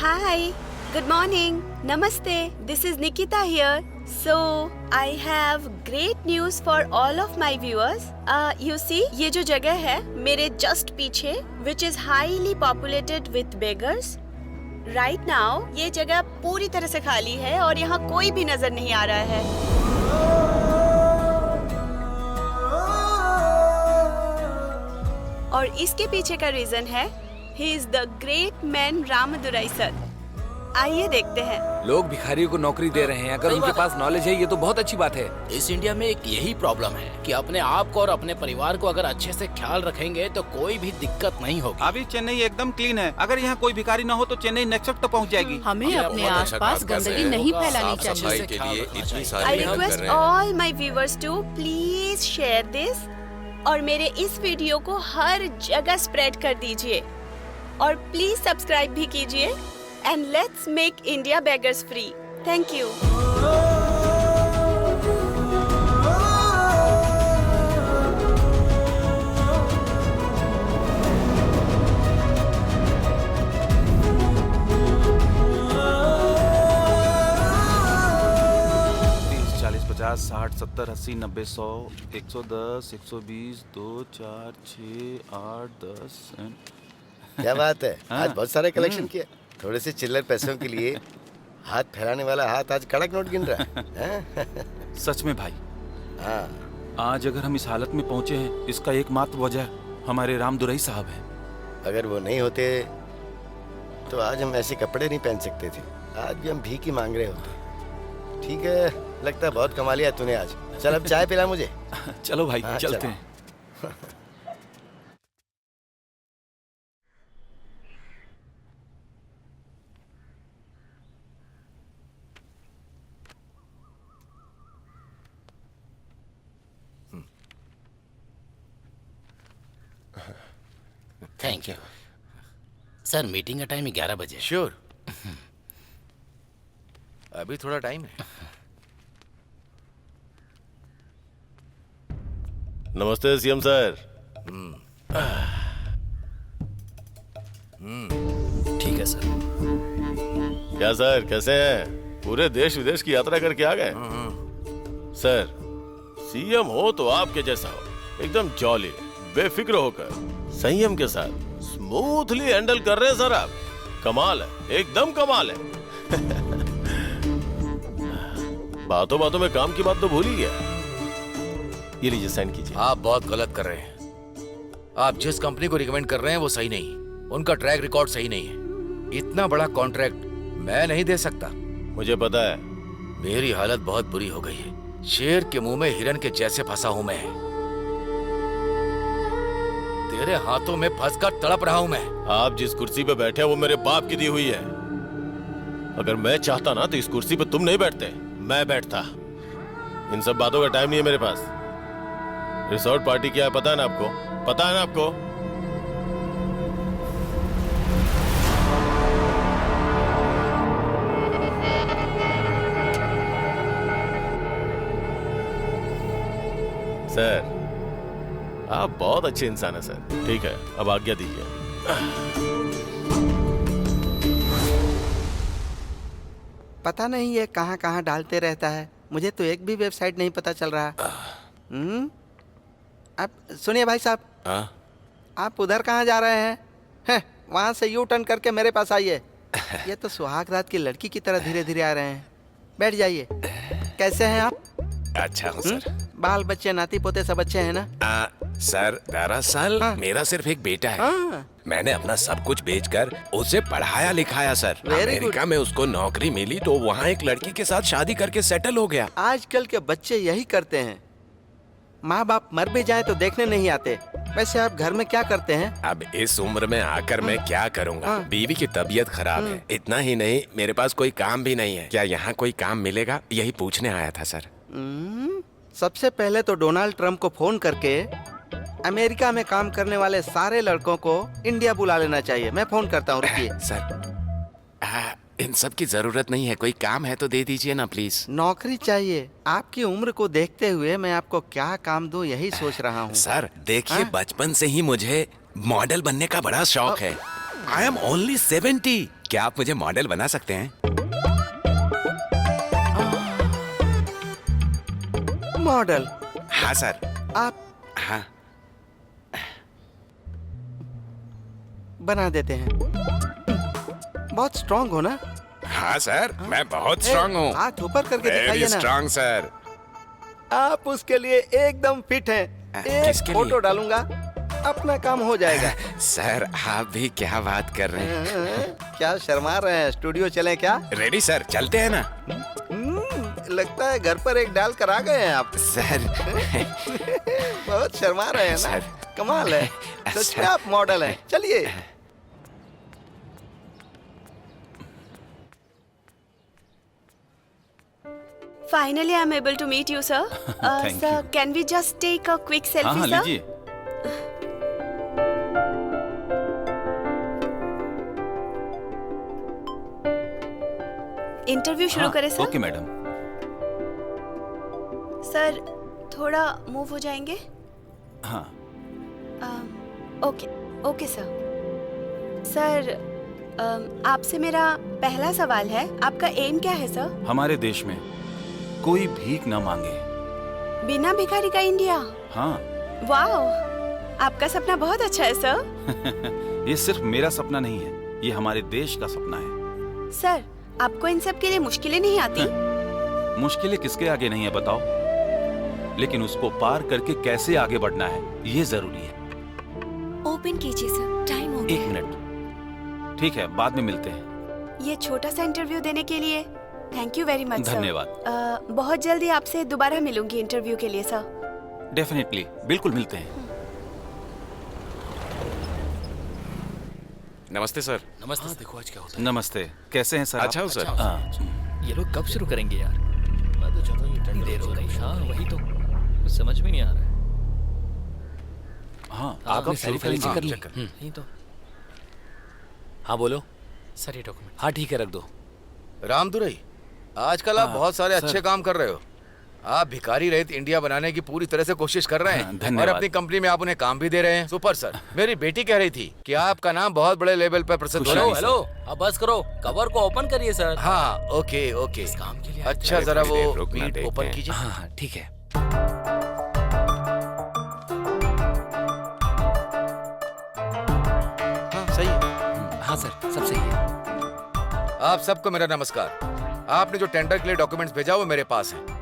Hi, good morning, Namaste. This is Nikita here. So, I have great news for all of my viewers. You see, ये जो जगह है मेरे just पीछे, which is highly populated with beggars. Right now, ये जगह पूरी तरह से खाली है और यहाँ कोई भी नजर नहीं आ रहा है। और इसके पीछे का रीजन है He is the great man Ramdurai sir. आइए देखते हैं। लोग भिखारियों को नौकरी दे रहे हैं। अगर उनके पास नॉलेज है ये तो बहुत अच्छी बात है। इस इंडिया में एक यही प्रॉब्लम है कि अपने आप को और अपने परिवार को अगर अच्छे से ख्याल रखेंगे तो कोई भी दिक्कत नहीं होगी। अभी चेन्नई एकदम क्लीन है। अगर यहाँ कोई भिखारी ना हो तो चेन्नई नेक्स्ट तक पहुँच जाएगी। हमें अपने आसपास गंदगी नहीं फैलानी चाहिए। I request all my viewers to please share this और मेरे इस वीडियो को हर जगह स्प्रेड कर दीजिए और प्लीज सब्सक्राइब भी कीजिए and let's make India beggars free. Thank you. पचास 60 70 80 90 100 110 120 2 4 6 8 10 क्या बात है। हाँ। आज बहुत सारे कलेक्शन किए। थोड़े से चिल्लर पैसों के लिए हाथ फैलाने वाला हाथ आज कड़क नोट गिन रहा है। सच में भाई, हाँ, आज अगर हम इस हालत में पहुंचे हैं इसका एकमात्र वजह हमारे रामदुराई साहब है। अगर वो नहीं होते तो आज हम ऐसे कपड़े नहीं पहन सकते थे। आज भी हम भीख ही मांग रहे होते। ठीक है, लगता है बहुत कमा लिया तूने आज। चल अब चाय पिला मुझे। चलो भाई, हाँ, चलते चलो। हैं। Thank you sir. मीटिंग का टाइम 11 बजे। श्योर। अभी थोड़ा टाइम है। नमस्ते सीएम सर। ठीक है सर। क्या सर, कैसे हैं? पूरे देश विदेश की यात्रा करके आ गए? सर, सीएम हो तो आपके जैसा हो, एकदम जॉली, बेफिक्र होकर, संयम के साथ स्मूथली हैंडल कर रहे हैं सर आप। कमाल है, एकदम कमाल है। बातों बातों में काम की बात तो भूल ही गया। ये लीजिए, साइन कीजिए। आप बहुत गलत कर रहे हैं। आप जिस कंपनी को रिकमेंड कर रहे हैं वो सही नहीं। उनका ट्रैक रिकॉर्ड सही नहीं है। इतना बड़ा कॉन्ट्रैक्ट मैं नहीं दे सकता। मुझे पता है। मेरी हालत बहुत बुरी हो गई है। शेर के मुंह में हिरन के जैसे फंसा हूं मैं। तेरे हाथों में फंसकर तड़प रहा हूं मैं। आप जिस कुर्सी पे बैठे हैं वो मेरे बाप की दी हुई है। अगर मैं चाहता ना तो इस कुर्सी पे तुम नहीं बैठते, मैं बैठता। इन सब बातों का टाइम नहीं है मेरे पास। रिसोर्ट पार्टी क्या है पता है ना आपको? पता है ना आपको? सर, आप बहुत अच्छे इंसान हैं सर। ठीक है, अब आज्ञा दीजिए। पता नहीं ये कहाँ कहाँ डालते रहता है। मुझे तो एक भी वेबसाइट नहीं पता चल रहा। अब सुनिए भाई साहब, आप उधर कहाँ जा रहे हैं? वहाँ से यू टर्न करके मेरे पास आइए। ये तो सुहाग रात की लड़की की तरह धीरे धीरे आ रहे हैं। बैठ जाइए। कैसे हैं आप? अच्छा हूँ सर। बाल बच्चे नाती पोते सब अच्छे हैं ना? सर, दरअसल मेरा सिर्फ एक बेटा है। मैंने अपना सब कुछ बेचकर उसे पढ़ाया लिखाया सर। अमेरिका में उसको नौकरी मिली तो वहाँ एक लड़की के साथ शादी करके सेटल हो गया। आजकल के बच्चे यही करते हैं। माँ बाप मर भी जाए तो देखने नहीं आते। वैसे आप घर में क्या करते हैं? अब इस उम्र में आकर मैं क्या करूँगा? बीवी की तबीयत खराब है। इतना ही नहीं, मेरे पास कोई काम भी नहीं है। क्या यहाँ कोई काम मिलेगा? यही पूछने आया था सर। सबसे पहले तो डोनाल्ड ट्रम्प को फोन करके अमेरिका में काम करने वाले सारे लड़कों को इंडिया बुला लेना चाहिए। मैं फोन करता हूँ, रुकिए। सर, इन सब की जरूरत नहीं है। कोई काम है तो दे दीजिए ना प्लीज। नौकरी चाहिए। आपकी उम्र को देखते हुए मैं आपको क्या काम दूं यही सोच रहा हूँ। सर देखिए, बचपन से ही मुझे मॉडल बनने का बड़ा शौक है। I am only 70। क्या आप मुझे मॉडल बना सकते हैं? मॉडल? हाँ सर। आप हाँ बना देते हैं। बहुत स्ट्रांग हो ना? हाँ सर, मैं बहुत स्ट्रांग हूँ। हाथ ऊपर करके दिखाइए ना। Strong sir. आप उसके लिए एकदम फिट हैं। एक किसके लिए? फोटो डालूंगा, अपना काम हो जाएगा। सर आप भी क्या बात कर रहे हैं? क्या शर्मा रहे हैं? स्टूडियो चलें क्या? रेडी सर, चलते हैं ना? लगता है घर पर एक डाल कर आ गए हैं आप। सर बहुत शर्मा रहे हैं ना? सर। कमाल है, सच सर। में आप मॉडल हैं। चलिए। Finally, I'm able to meet you, sir. Thank Sir, you. can we just take a quick हाँ selfie, हाँ sir? लीजिए। इंटरव्यू शुरू करें सर? Okay madam. सर थोड़ा मूव हो जाएंगे? हाँ ओके ओके सर। सर आपसे मेरा पहला सवाल है, आपका एम क्या है सर? हमारे देश में कोई भीख न मांगे। बिना भिखारी का इंडिया? हाँ वाओ, आपका सपना बहुत अच्छा है सर। ये सिर्फ मेरा सपना नहीं है, ये हमारे देश का सपना है। सर आपको इन सब के लिए मुश्किलें नहीं आती? मुश्किलें किसके आगे नहीं है बताओ, लेकिन उसको पार करके कैसे आगे बढ़ना है ये जरूरी है। ओपन कीजिए सर, टाइम हो गया। एक मिनट, ठीक है बाद में मिलते हैं। ये छोटा सा इंटरव्यू देने के लिए thank you very much sir. धन्यवाद। बहुत जल्दी आपसे दोबारा मिलूंगी इंटरव्यू के लिए सर। डेफिनेटली, बिल्कुल मिलते हैं। नमस्ते सर। नमस्ते। देखो आज क्या होता है। नमस्ते, कैसे हैं सर? अच्छा आप? हूँ सर। हाँ, ये लोग कब शुरू करेंगे यार? मैं तो चाहता हूँ ये ठंडी देर हो रही है। हाँ वही तो, कुछ समझ में नहीं आ रहा है। हाँ आप कब सारी शुरू फाइलें चेक करेंगे? कर ली? नहीं तो हाँ बोलो। सर ये डॉक्यूमेंट। हाँ ठीक है, रख दो। रामदुरई, आजकल आप हाँ, बहुत सारे सर। अच्छे काम कर रहे हो। आप भिखारी रहित इंडिया बनाने की पूरी तरह से कोशिश कर रहे हाँ, हैं धन्यवाद। और अपनी कंपनी में आप उन्हें काम भी दे रहे हैं। Super sir. मेरी बेटी कह रही थी कि आपका नाम बहुत बड़े लेवल पर प्रसिद्ध हो खुश रहा हेलो है। हेलो, अब बस करो, कवर को ओपन करिए सर। हाँ ओके ओके। इस काम के लिए अच्छा अरे जरा थोड़ी वो देर रुकना, बीट देखते ओपन हैं। कीजिए। हाँ ठीक है। हाँ सही है। हाँ सर, सब सही है। आप सबको मेरा नमस्कार। आपने जो टेंडर के लिए डॉक्यूमेंट्स भेजा वो मेरे पास है।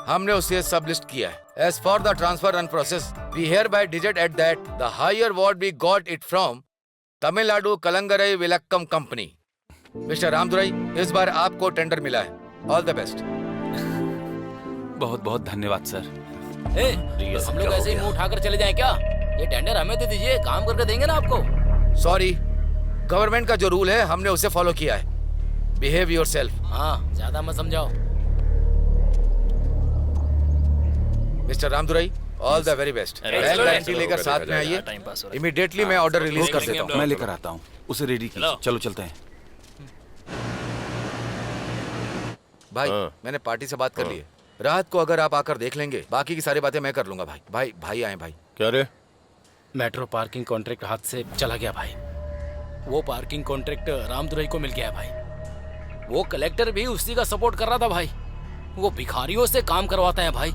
हमने उसे सब लिस्ट किया है। As for the transfer and process we here by digit at that the higher award we got it from Tamil Nadu Kalangarai Vilakkam company. Mister Ramdurai, इस बार आपको टेंडर मिला है। All the best. बहुत बहुत धन्यवाद सर। ए, तो हम लोग ऐसे ही मुंह उठाकर चले जाएं क्या? ये टेंडर हमें दे दीजिए, काम करके देंगे ना आपको। सॉरी, गवर्नमेंट का जो रूल है हमने उसे फॉलो किया है। Behave yourself. हाँ ज्यादा मत समझाओ। Mister Ramdurai, all the very best. Bank guarantee लेकर साथ में आइए। टाइम पास हो रहा है। इमीडिएटली मैं ऑर्डर रिलीज कर देता हूँ। मैं लेकर आता हूँ, उसे रेडी कीजिए। चलो चलते हैं। भाई हाँ। मैंने पार्टी से बात कर ली है। रात को अगर आप आकर देख लेंगे, बाकी की सारी बातें मैं कर लूंगा। भाई भाई भाई आए भाई। क्या रे? मेट्रो पार्किंग कॉन्ट्रैक्ट हाथ से चला गया भाई। वो पार्किंग कॉन्ट्रैक्ट रामदुरई को मिल गया है भाई। वो कलेक्टर भी उसी का सपोर्ट कर रहा था भाई। वो भिखारियों से काम करवाता है भाई।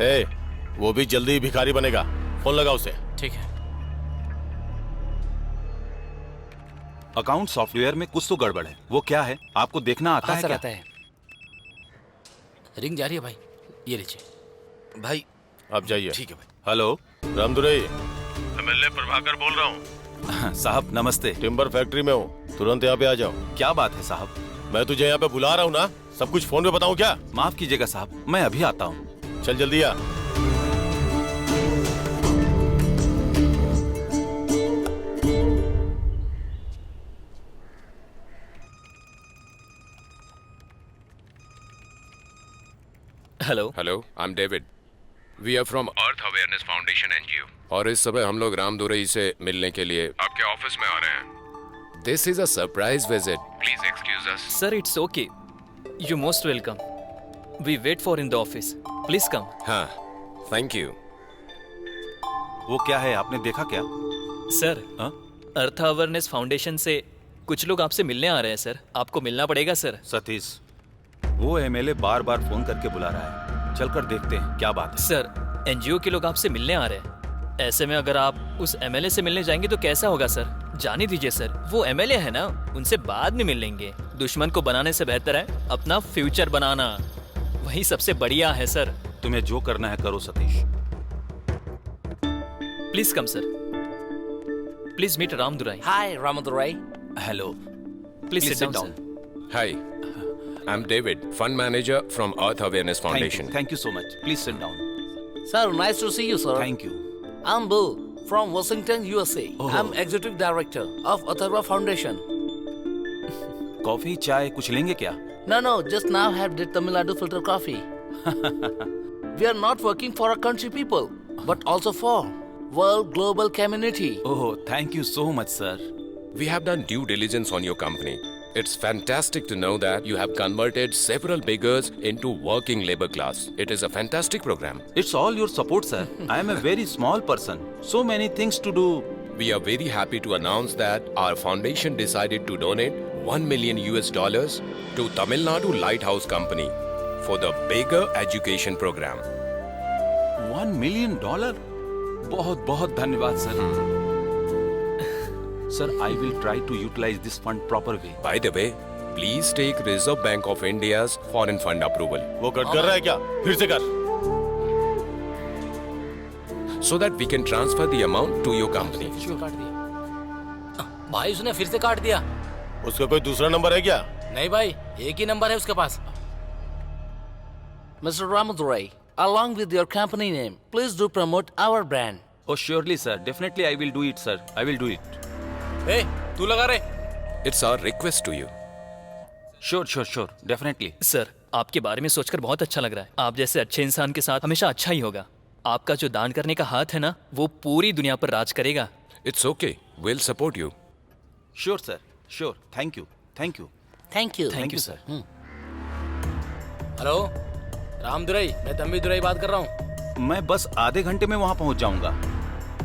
ए, वो भी जल्दी ही भिखारी बनेगा। फोन लगा उसे। ठीक है। अकाउंट सॉफ्टवेयर में कुछ तो गड़बड़ है। वो क्या है आपको देखना आता हाँ है सर, क्या? आता है। रिंग जा रही है भाई, ये लीजिए। भाई आप जाइए। ठीक है भाई। हेलो रामदुरई, एमएलए प्रभाकर बोल रहा हूँ। साहब नमस्ते। टिम्बर फैक्ट्री में हूँ, तुरंत यहाँ पे आ जाओ। क्या बात है साहब? मैं तुझे यहाँ पे बुला रहा हूँ ना, सब कुछ फोन पे बताऊँ क्या? माफ कीजिएगा साहब, मैं अभी आता हूँ। चल जल्दी आ। Hello hello, I am David. We are from Earth Awareness Foundation NGO, और इस समय हम लोग रामदुरई से मिलने के लिए आपके ऑफिस में आ रहे हैं। This is a surprise visit, please excuse us. Sir, it's okay, you most welcome. We wait for in the office, please come. हाँ, थैंक यू। वो क्या है आपने देखा क्या? सर, हाँ? अर्थ अवेयरनेस फाउंडेशन से कुछ लोग आपसे मिलने आ रहे हैं सर, आपको मिलना पड़ेगा सर। सतीश, वो एमएलए बार बार फोन करके बुला रहा है, चलकर देखते हैं क्या बात है। सर एनजीओ के लोग आपसे मिलने आ रहे हैं, ऐसे में अगर आप उस एमएलए से मिलने जाएंगे तो कैसा होगा सर? जाने दीजिए सर, वो एमएलए है ना, उनसे बाद में मिल लेंगे। दुश्मन को बनाने से बेहतर है अपना फ्यूचर बनाना, वही सबसे बढ़िया है सर। तुम्हें जो करना है करो Satish. Please come sir, please meet Ramdurai. Hi Ramdurai. Hello, please sit down sir. Hi, I'm David, fund manager from Earth Awareness Foundation. Thank you so much, please sit down. Sir, nice to see you, sir. Thank you. I'm Bill from Washington, USA. I'm executive director of Atharva Foundation. Coffee चाय कुछ लेंगे क्या? No, just now have the Tamil Nadu filter coffee. We are not working for our country people, but also for world global community. Oh, thank you so much sir. We have done due diligence on your company. It's fantastic to know that you have converted several beggars into working labor class. It is a fantastic program. It's all your support, sir. I am a very small person. So many things to do. We are very happy to announce that our foundation decided to donate $1 million to Tamil Nadu Lighthouse Company for the beggar education program. $1 million? बहुत बहुत धन्यवाद sir. Sir, I will try to utilize this fund proper way. By the way, please take Reserve Bank of India's foreign fund approval. वो cut कर रहा है क्या? फिर से कर। So that we can transfer the amount to your company. काट दिया भाई, उसने फिर से काट दिया। उसका कोई दूसरा नंबर है क्या? नहीं भाई, एक ही नंबर है उसके पास। Mr. Ramadurai, along with your company name, please do promote our brand. Oh, surely, sir. Definitely, I will do it, sir. I will do it. ए, तू लगा रे। It's our request to you. Sure. Definitely. Sir आपके बारे में सोचकर बहुत अच्छा लग रहा है। आप जैसे अच्छे इंसान के साथ हमेशा अच्छा ही होगा। आपका जो दान करने का हाथ है ना, वो पूरी दुनिया पर राज करेगा। It's okay. We'll support you. Sure, sir. Sure. Thank you. Thank you. Thank you sir. Hello Ramdurai, मैं तंबी दुराई बात कर रहा हूँ। मैं बस आधे घंटे में वहाँ पहुँच जाऊंगा।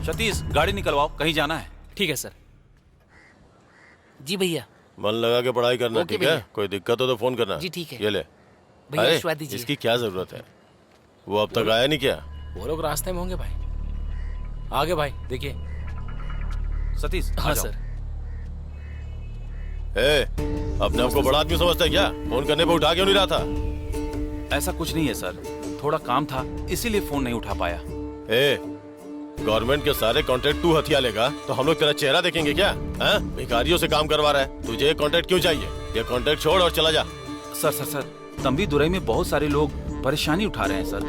सतीश, गाड़ी निकलवाओ, कहीं जाना है। ठीक है सर। जी भैया। मन लगा के पढ़ाई करना, ओके ठीक है? भैया। कोई दिक्कत हो तो फोन करना। जी ठीक है। ये ले। भैया अरे, आशीर्वाद दीजिए। इसकी क्या जरूरत है? वो अब तक आया नहीं क्या? वो लोग रास्ते में होंगे भाई। आगे भाई देखिए। सतीश, आ हाँ जाओ। सर। अपने आपको बड़ा आदमी समझता है क्या? फोन करने पे उठा क्यों नहीं रहा था? ऐसा कुछ नहीं है सर, थोड़ा काम था इसीलिए फोन नहीं उठा पाया। गवर्नमेंट के सारे कॉन्ट्रैक्ट तू हथिया लेगा तो हम लोग तेरा चेहरा देखेंगे क्या? भिखारियों से काम करवा रहा है, तुझे कॉन्ट्रैक्ट क्यों चाहिए? ये कॉन्ट्रैक्ट छोड़ और चला जा। सर, तंबी दुराई में बहुत सारे लोग परेशानी उठा रहे हैं सर।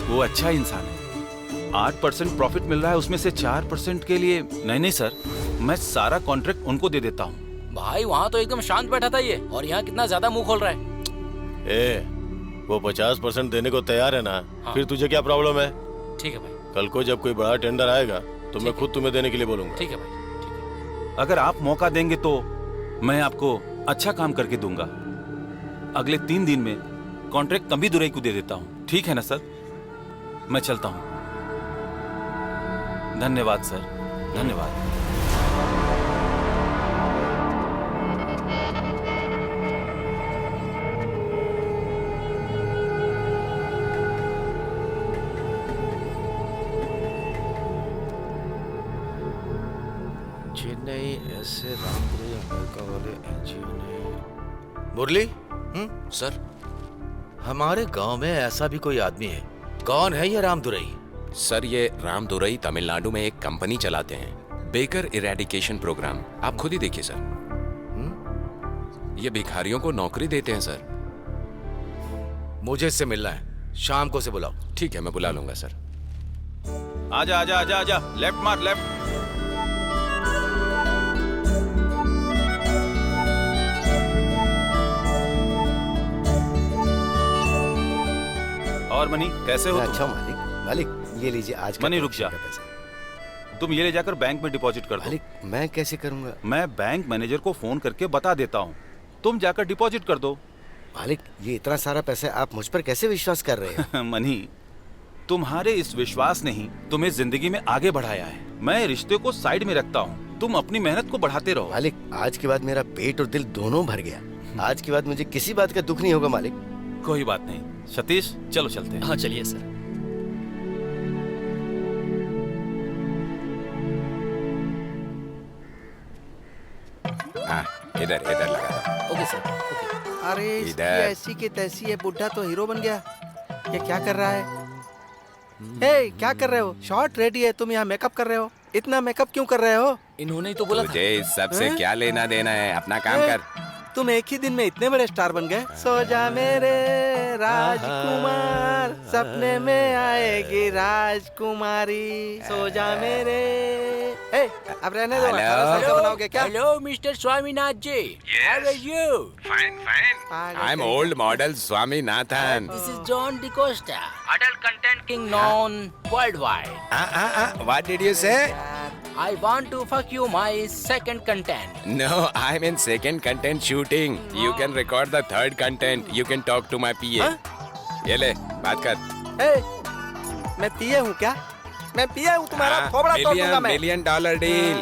वो अच्छा इंसान है। 8% प्रॉफिट मिल रहा है, उसमें से 4% के लिए। नहीं सर, मैं सारा कॉन्ट्रैक्ट उनको दे देता हूँ। भाई वहाँ तो एकदम शांत बैठा था ये, और यहाँ कितना ज्यादा मुंह खोल रहा है। वो 50% देने को तैयार है ना? हाँ। फिर तुझे क्या प्रॉब्लम है? ठीक है भाई। कल को जब कोई बड़ा टेंडर आएगा तो मैं खुद तुम्हें देने के लिए बोलूंगा। ठीक है भाई। अगर आप मौका देंगे तो मैं आपको अच्छा काम करके दूंगा। अगले 3 दिन में कॉन्ट्रैक्ट तंबी दुराई को दे देता हूँ, ठीक है ना सर? मैं चलता हूँ। धन्यवाद सर, धन्यवाद। चेन्नई ऐसे रामपुरी अमेरिका वाले एनजीओ ने। मुरली, सर, हमारे गांव में ऐसा भी कोई आदमी है। कौन है ये रामदुराई? सर, ये रामदुराई तमिलनाडु में एक कंपनी चलाते हैं, बेकर इरेडिकेशन प्रोग्राम। आप खुद ही देखिए सर। ये भिखारियों को नौकरी देते हैं सर। मुझे इससे मिलना है, शाम को से बुलाओ। ठीक है, मैं बुला लूंगा सर। आजा, लेफ्ट मार, लेफ्ट। और मनी, कैसे हो? अच्छा मालिक, ये लीजिए आज का मनी, रुक जा। पैसा। तुम ये ले जाकर बैंक में डिपॉजिट कर दो। मालिक, मैं कैसे करूंगा? मैं बैंक मैनेजर को फोन करके बता देता हूँ, तुम जाकर डिपॉजिट कर दो। मालिक, ये इतना सारा पैसा आप मुझ पर कैसे विश्वास कर रहे हैं? मनी, तुम्हारे इस विश्वास ने ही तुम्हें जिंदगी में आगे बढ़ाया है। मैं रिश्ते को साइड में रखता हूँ, तुम अपनी मेहनत को बढ़ाते रहो। मालिक, आज के बाद मेरा पेट और दिल दोनों भर गया। आज के बाद मुझे किसी बात का दुख नहीं होगा मालिक। कोई बात नहीं सतीश, चलो चलते हैं। हाँ चलिए सर। हाँ, इधर इधर लगा। Okay sir, okay. अरे इसकी इधर। ऐसी की तैसी है, बुढ़ा तो हीरो बन गया। ये क्या कर रहा है? हे, क्या कर रहे हो? शॉट रेडी है, तुम यहाँ मेकअप कर रहे हो? इतना मेकअप क्यों कर रहे हो? इन्होंने ही तो बोला था। तुझे इस सब से हैं? क्या लेना देना है? अपना काम हैं? कर। तुम एक ही दिन में इतने बड़े स्टार बन गए। सो जा मेरे राजकुमार, सपने में आएगी राजकुमारी। सो जा मेरे। हे, अब रहने दो। 18 साल का बनाओगे क्या? Hello mister Swaminath ji, how are you? Fine fine. पागल आई एम कहीं old model Swaminathan. This is John D'Costa, adult content king known worldwide. What did you say? I want to fuck you my second content. No, I'm in second content shooting. You can record the third content. You can talk to my PA. ये ले, बात कर। हे, मैं पिए हूँ क्या? मैं पिए हूँ, तुम्हारा थोबड़ा तोड़ दूंगा मैं। $1 million deal.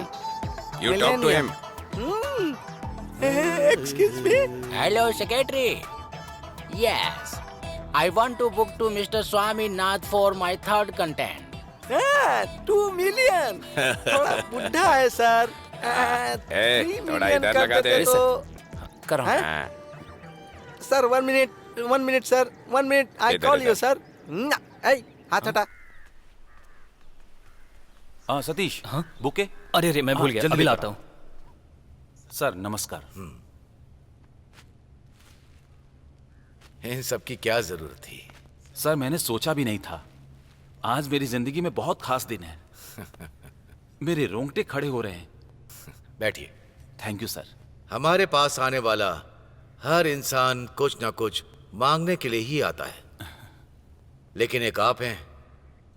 You talk to him. Excuse me. Hello secretary. Yes, I want to book to Mr. Swaminath for my third content. 2 million. थोड़ा बुढ़ा है सर। 3 थोड़ा million इधर कर लगा दे। देते तो। करो। हैं? हाँ, sir 1 minute sir, 1 minute. I इधर, call you इधर। सर। ए, हाथ हटा। हाँ सतीश, हाँ? बुके। अरे अरे मैं भूल गया, जल्दी अभी लेकर लाता आओ। हूँ। सर नमस्कार। इन सब की क्या जरूरत थी? सर मैंने सोचा भी नहीं था, आज मेरी जिंदगी में बहुत खास दिन है। मेरे रोंगटे खड़े हो रहे हैं। बैठिए। Thank you sir. हमारे पास आने वाला हर इंसान कुछ ना कुछ मांगने के लिए ही आता है, लेकिन एक आप हैं,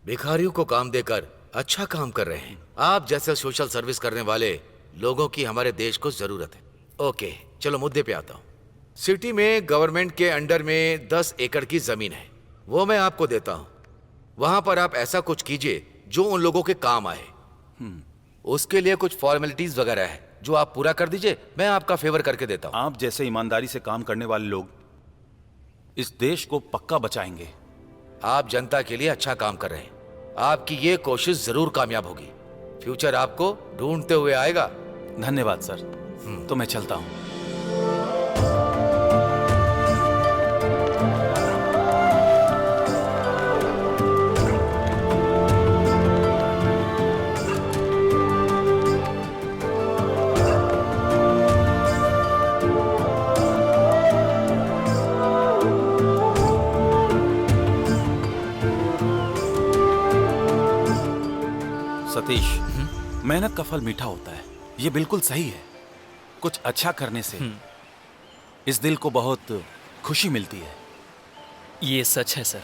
भिखारियों को काम देकर अच्छा काम कर रहे हैं। आप जैसे सोशल सर्विस करने वाले लोगों की हमारे देश को जरूरत है। ओके, चलो मुद्दे पे आता हूँ। सिटी में गवर्नमेंट के अंडर में 10 एकड़ की जमीन है, वो मैं आपको देता हूँ। वहां पर आप ऐसा कुछ कीजिए जो उन लोगों के काम आए। उसके लिए कुछ फॉर्मेलिटीज वगैरह है जो आप पूरा कर दीजिए, मैं आपका फेवर करके देता हूँ। आप जैसे ईमानदारी से काम करने वाले लोग इस देश को पक्का बचाएंगे। आप जनता के लिए अच्छा काम कर रहे हैं, आपकी ये कोशिश जरूर कामयाब होगी। फ्यूचर आपको ढूंढते हुए आएगा। धन्यवाद सर। तो मैं चलता हूँ। सतीश, मेहनत का फल मीठा होता है, ये बिल्कुल सही है। कुछ अच्छा करने से इस दिल को बहुत खुशी मिलती है। ये सच है सर।